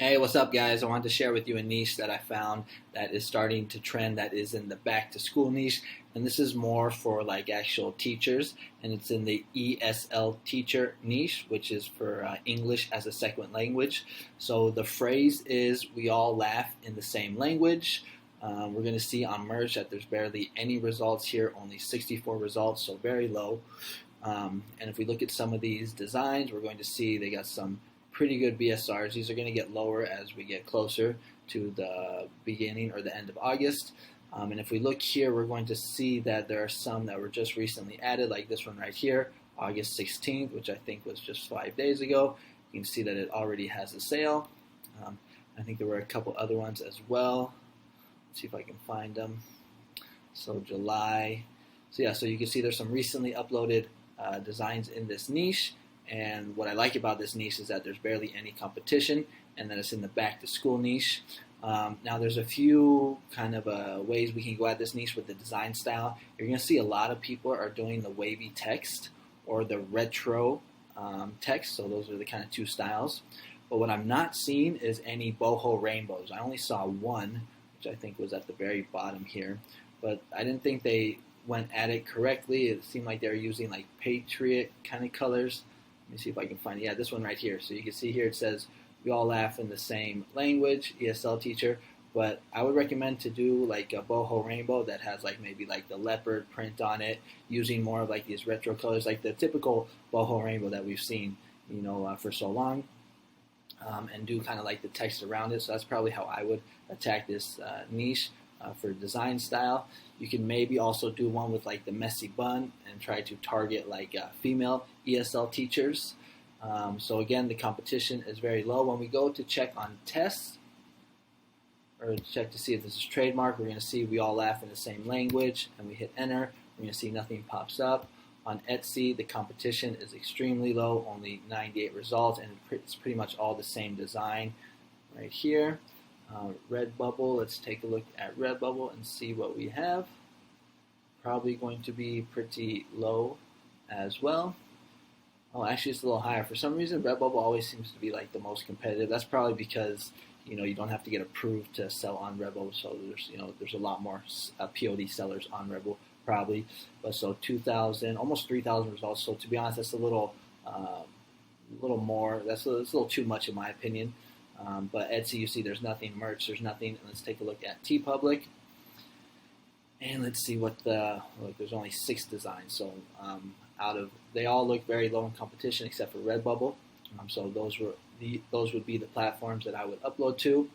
Hey, what's up, guys? I wanted to share with you a niche that I found that is starting to trend, that is in the back to school niche. And this is more for like actual teachers, and it's in the ESL teacher niche, which is for English as a second language. So the phrase is, we all laugh in the same language. We're going to see on merch that there's barely any results here, only 64 results, so very low. And if we look at some of these designs, we're going to see they got some pretty good BSRs. These are going to get lower as we get closer to the beginning or the end of August. And if we look here, we're going to see that there are some that were just recently added, like this one right here, August 16th, which I think was just 5 days ago. You can see that it already has a sale. I think there were a couple other ones as well. Let's see if I can find them. So July. So yeah, so you can see there's some recently uploaded designs in this niche. And what I like about this niche is that there's barely any competition, and that it's in the back to school niche. Now there's a few kind of ways we can go at this niche with the design style. You're going to see a lot of people are doing the wavy text or the retro text, so those are the kind of two styles. But what I'm not seeing is any Boho Rainbows. I only saw one, which I think was at the very bottom here, but I didn't think they went at it correctly. It seemed like they were using like Patriot kind of colors. Let me see if I can find it. Yeah, this one right here. So you can see here it says, we all laugh in the same language, ESL teacher. But I would recommend to do like a Boho Rainbow that has like maybe like the leopard print on it, using more of like these retro colors, like the typical Boho Rainbow that we've seen, for so long. And do kind of like the text around it. So that's probably how I would attack this niche for design style. You can maybe also do one with like the messy bun and try to target like female ESL teachers. So again, the competition is very low. When we go to check on tests, or check to see if this is trademark, we're going to see we all laugh in the same language, and we hit enter. We're going to see nothing pops up. On Etsy, the competition is extremely low, only 98 results, and it's pretty much all the same design right here. Redbubble, let's take a look at Redbubble and see what we have. Probably going to be pretty low as well. Oh, actually it's a little higher. For some reason, Redbubble always seems to be like the most competitive. That's probably because you don't have to get approved to sell on Redbubble, so there's a lot more POD sellers on Redbubble probably. But so 2,000, almost 3,000 results. So to be honest, that's a little more. That's a little too much in my opinion. But Etsy, you see there's nothing. Merch, there's nothing. Let's take a look at TeePublic. And let's see what there's only 6 designs. So they all look very low in competition except for Redbubble. So those would be the platforms that I would upload to.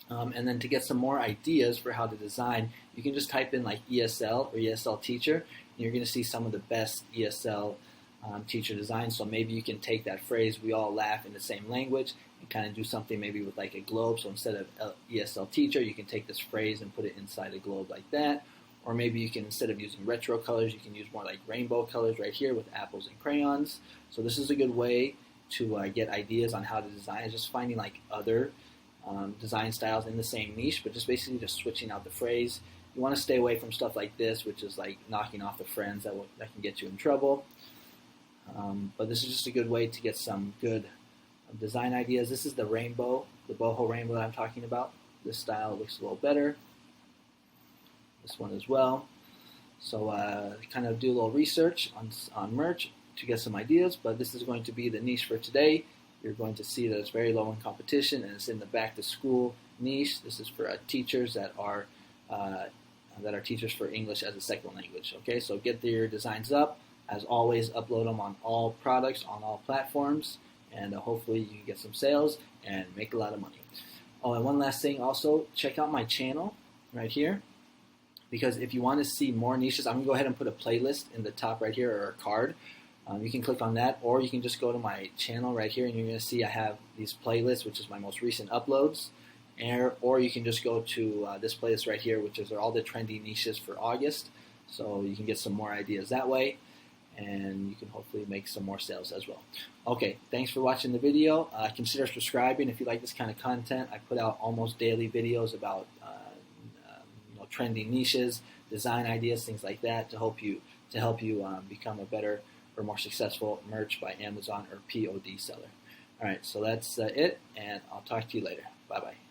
And then to get some more ideas for how to design, you can just type in like ESL or ESL teacher, and you're going to see some of the best ESL teacher designs. So maybe you can take that phrase, we all laugh in the same language, and kind of do something maybe with like a globe. So instead of ESL teacher, you can take this phrase and put it inside a globe like that. Or maybe you can, instead of using retro colors, you can use more like rainbow colors right here with apples and crayons. So this is a good way to get ideas on how to design. It's just finding like other design styles in the same niche, but just basically just switching out the phrase. You want to stay away from stuff like this, which is like knocking off the friends that can get you in trouble. But this is just a good way to get some good design ideas. This is the rainbow, the Boho Rainbow that I'm talking about. This style looks a little better. This one as well. So kind of do a little research on merch to get some ideas, but this is going to be the niche for today. You're going to see that it's very low in competition, and it's in the back to school niche. This is for teachers that are teachers for English as a second language. Okay, so get your designs up. As always, upload them on all products, on all platforms, and hopefully you can get some sales and make a lot of money. Oh, and one last thing also, check out my channel right here, because if you want to see more niches, I'm going to go ahead and put a playlist in the top right here, or a card. You can click on that, or you can just go to my channel right here, and you're going to see I have these playlists, which is my most recent uploads. Or you can just go to this playlist right here, which is all the trendy niches for August. So you can get some more ideas that way, and you can hopefully make some more sales as well. Okay, thanks for watching the video. Consider subscribing if you like this kind of content. I put out almost daily videos about trending niches, design ideas, things like that, to help you become a better or more successful merch by Amazon or POD seller. All right, so that's it, and I'll talk to you later. Bye-bye.